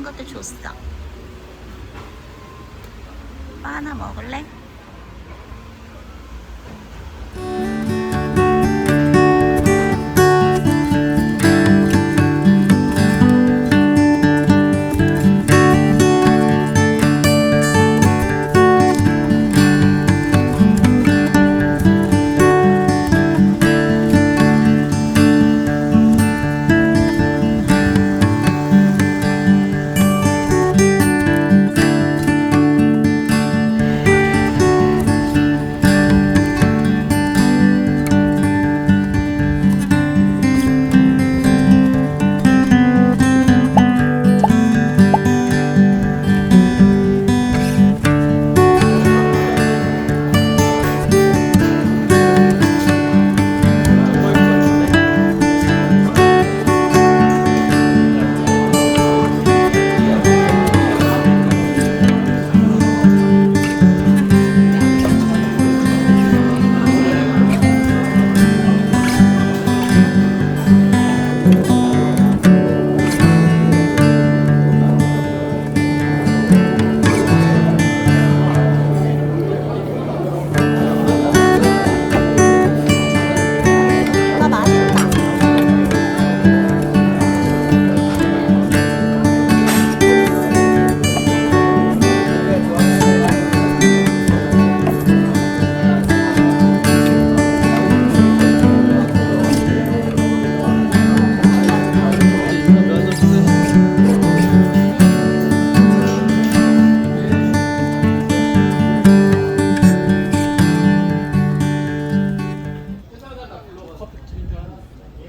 것도 줬어. 오빠 하나 먹을래? 아, 맛있다.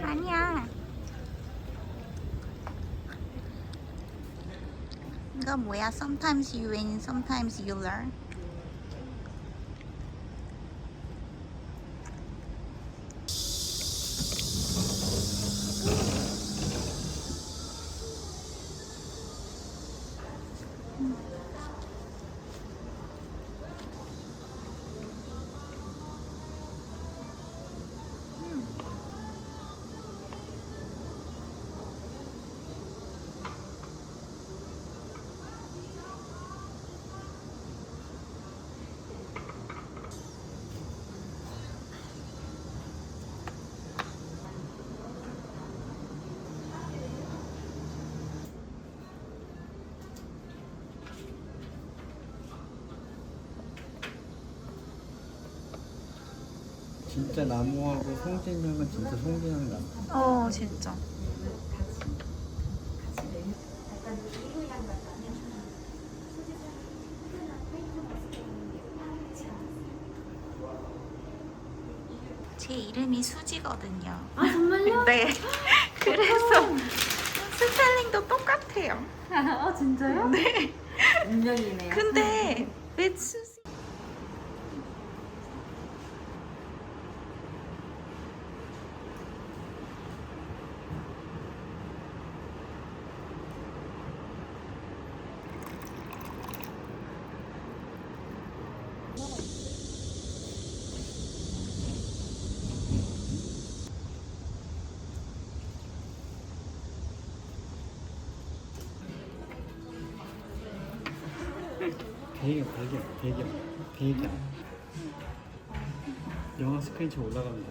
아니야. 이거 뭐야? Sometimes you win, sometimes you learn. 진짜 나무하고 송진향은 진짜 송진향 나무. 진짜. 제 이름이 수지거든요. 아 정말요? 네. 그래서 스펠링도 똑같아요. 아 진짜요? 네. 운명이네요. 근데 왜 수지? 배경. 영화 스크린처 올라갑니다.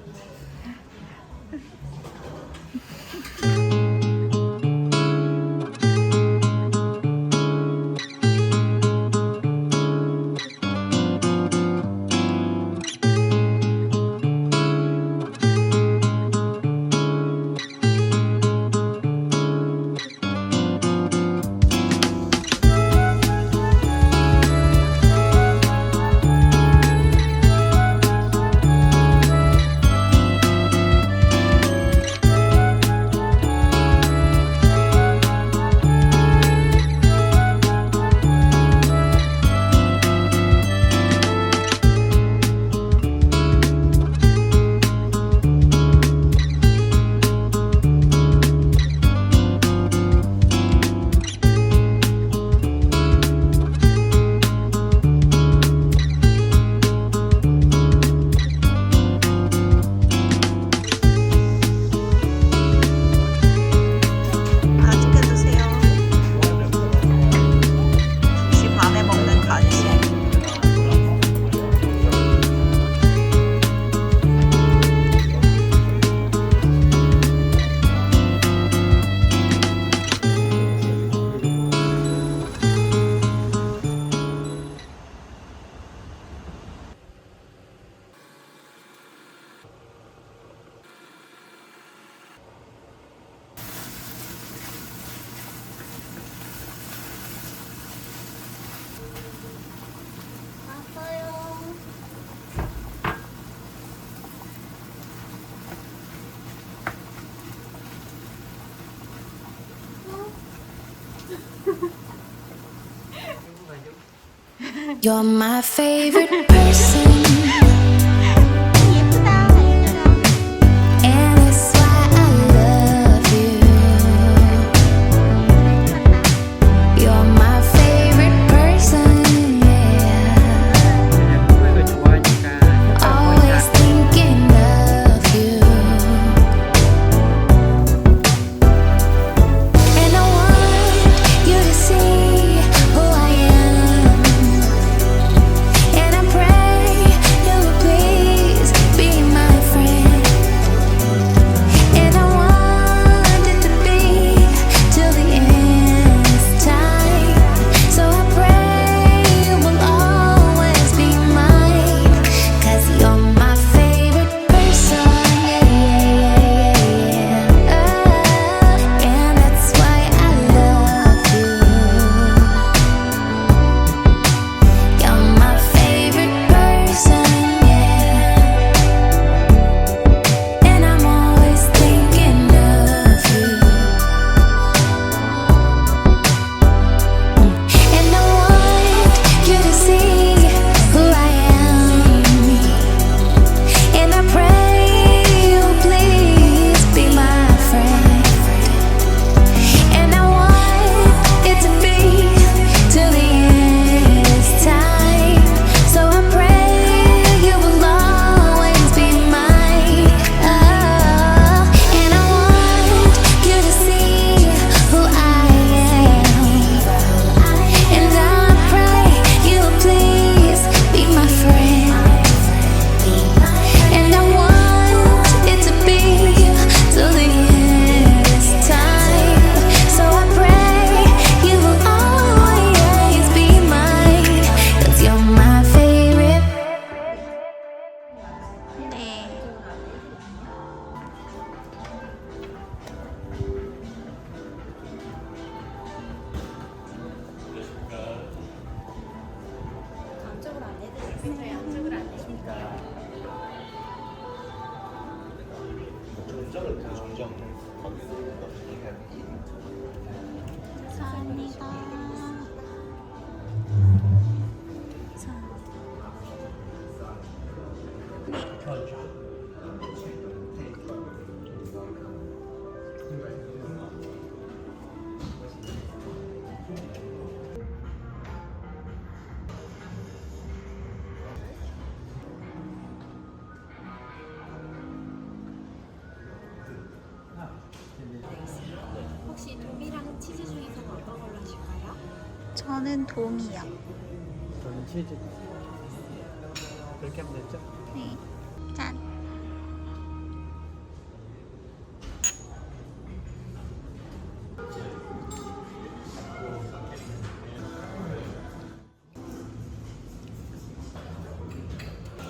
You're my favorite person, 예쁘다. 얘들아. and that's why I love you. You're my favorite person, yeah. 한국을 좋아하니까 Always thinking of you. And I want you to see who I am. And I pray you will please be my friend. And I want it to be till the end of time. So I pray you will always be mine. 'Cause you're my favorite person, yeah, yeah, yeah, yeah. And that's why I love you. You're my favorite person, yeah. And I'm always thinking of you. And I want you to see who I am. And I pray you please be my friend. And I want it to be till the end of time. So I pray you will always be mine. Oh, and I want you to see who I am. And I pray you will please be my friend. And I want it to be till the end of time. So I pray you will always be mine. 'Cause you're my favorite. 네. 안쪽으로 안내드릴게요. 네, 안쪽으로 안내드릴게요. 감사합니다. 혹시 도미랑 치즈 중에서 어떤 걸로 하실까요? 저는 돔이요. 저는 치즈. 그렇게 하면 됐죠? 네. 짠.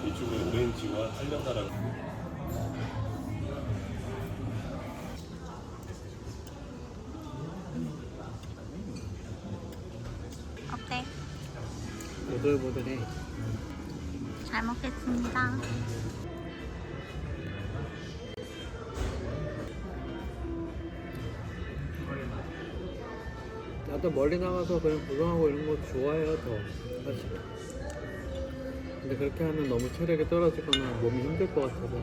이쪽에 오렌지와 한려다라고 어때? 보들보들해. 잘 먹겠습니다. 나도 멀리 나가서 그냥 구경하고 이런 거 좋아해요, 더. 사실. 근데 그렇게 하면 너무 체력이 떨어지거나 몸이 힘들 것 같아서.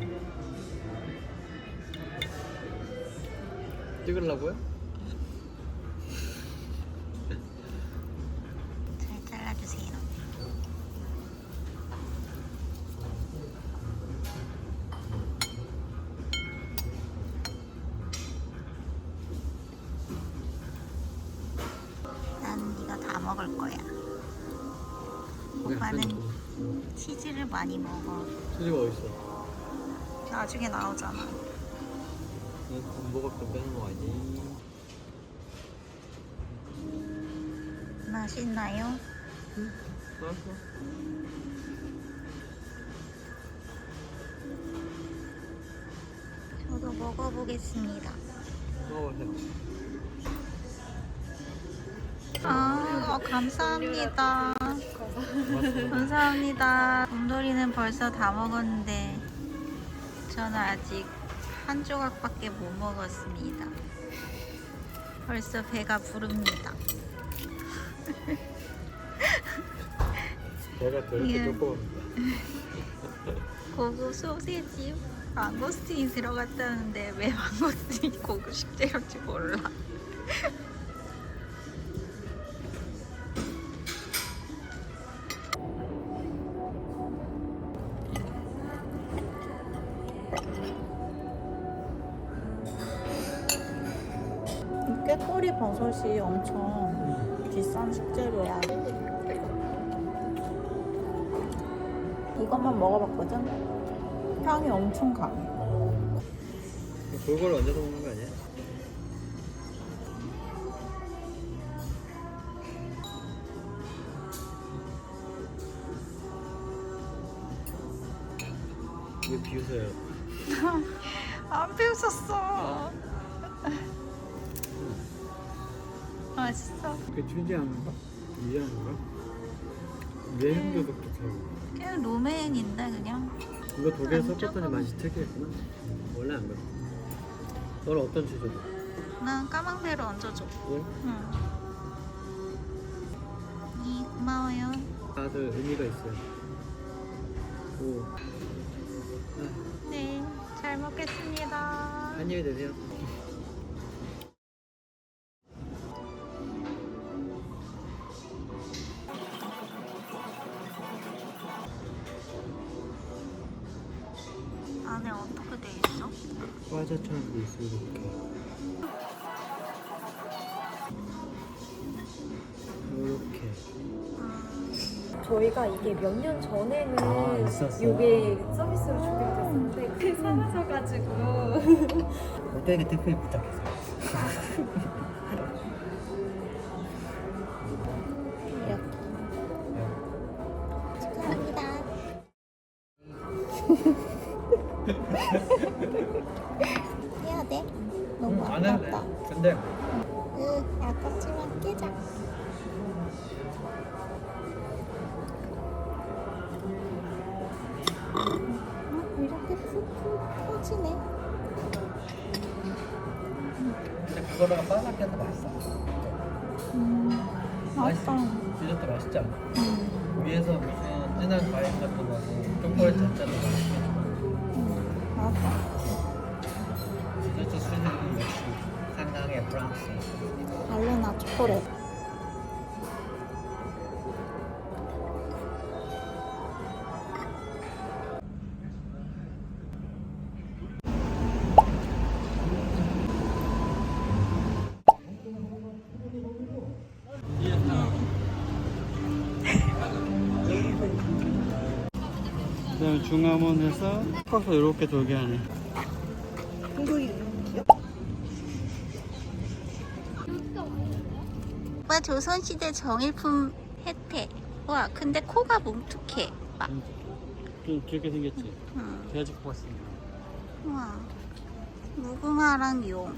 찍으려고요? 잘 잘라주세요. 난 네가 다 먹을 거야. 오빠는 치즈를 많이 먹어. 치즈가 어딨어? 나중에 나오잖아. 안 먹을 때 빼는 거 아니지? 맛있나요? 알았어. 저도 먹어보겠습니다. 먹어보세요. 감사합니다. 감사합니다. 곰돌이는 벌써 다 먹었는데 저는 아직 한 조각밖에 못 먹었습니다. 벌써 배가 부릅니다. 배가 저렇게 예. 조그맣다. 고급 소세지 망고스틴이 들어갔다는데 왜 망고스틴이 고급 식재료인지 몰라. 꾀꼬리 버섯이 엄청 비싼 식재료야. 이것만 먹어봤거든? 향이 엄청 강해. 골고루 얹어서 먹는 거 아니야? 이거 비웃어요. 안 비웃었어. 맛있어. 그게 튀지 않은가? 이해하는가? 내향도 독특하고. 그냥 로맨인데 그냥. 이거 독일 안 섞었더니 조금. 맛이 특이했구나. 원래 안 그래. 너는 어떤 치즈로? 난 까망배로 얹어줘. 왜? 응. 고마워요. 다들 의미가 있어요. 오. 네, 잘 먹겠습니다. 안녕히 되세요. 안에 어떻게 돼 있어? 과자처럼 돼 있어 이렇게. 이렇게. 저희가 이게 몇 년 전에는 아, 있었어요? 이게 서비스로 준비가 됐었는데 그게 사라져가지고 어떻게 대표님 부탁했어요? 해야 돼? 너무 안 해도 돼. 아깝다. 근데 아깝지만 깨자. 이렇게 푹푹 퍼지네. 그거다가 바삭해서 맛있어. 맛있다. 디저트 맛있지 않아? 위에서 무슨 진한 과일 같은 거고 초콜릿 자체도 맛있게 맛있다. 디저트 수준이 역시 상당히 프랑스. 발레나 초콜릿. 그다음에 중화문에서 꺾어서 이렇게 돌게 하네. 오빠 조선시대 정일품 혜택. 와, 근데 코가 뭉툭해. 막. 좀 길게 생겼지? 응. 돼지 코 같습니다. 우와. 무궁화랑 용.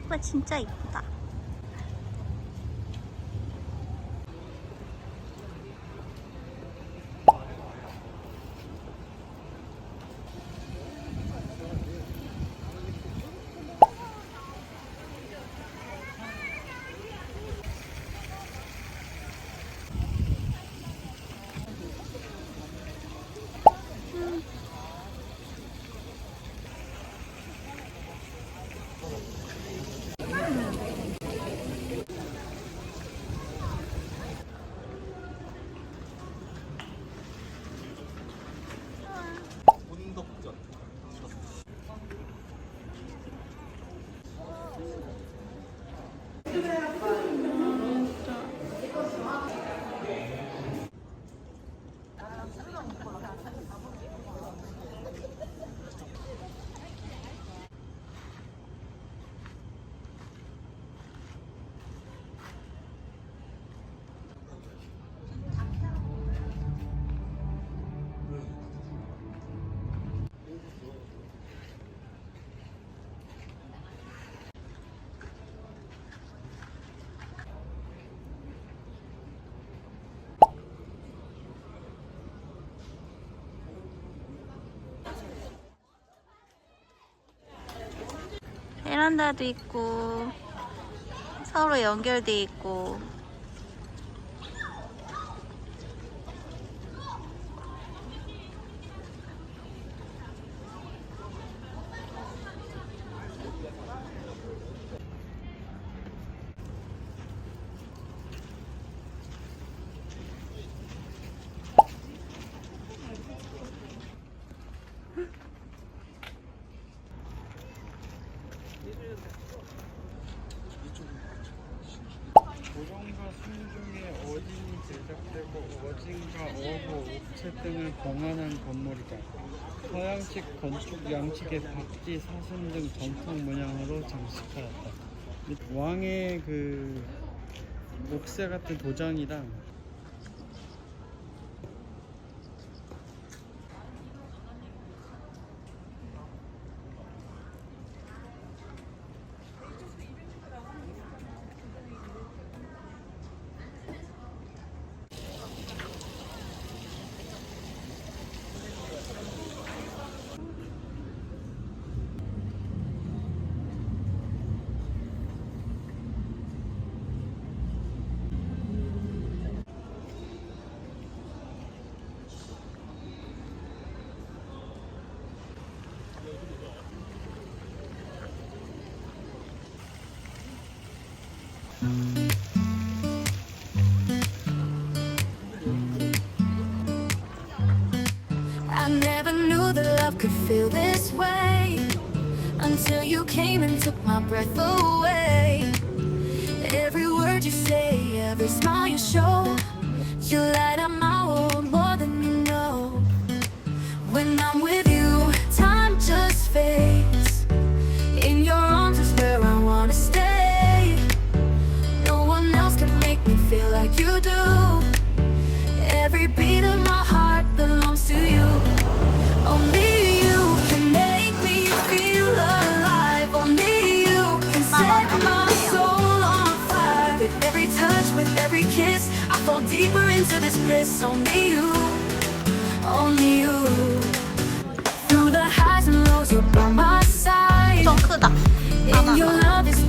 와, 진짜 이쁘다. 베란다도 있고 서로 연결돼 있고 시작되고 어진과 어부, 옥체 등을 봉헌한 건물이다. 서양식 건축 양식의 박지, 사슴 등 전통 문양으로 장식하였다. 왕의 그 옥새 같은 도장이랑 I never knew that love could feel this way until you came and took my breath away. Every word you say, every smile you show, you light up my world more than you know. When I'm with you, time just fades. In your arms is where I wanna stay. No one else can make me feel like you do. Every beat of my heart belongs to you. Only you can make me feel alive. Only you can set my soul on fire. With every touch, with every kiss, I fall deeper into this bliss. Only you, only you. Through the highs and lows, you're by my side. 좀 크다. And your love is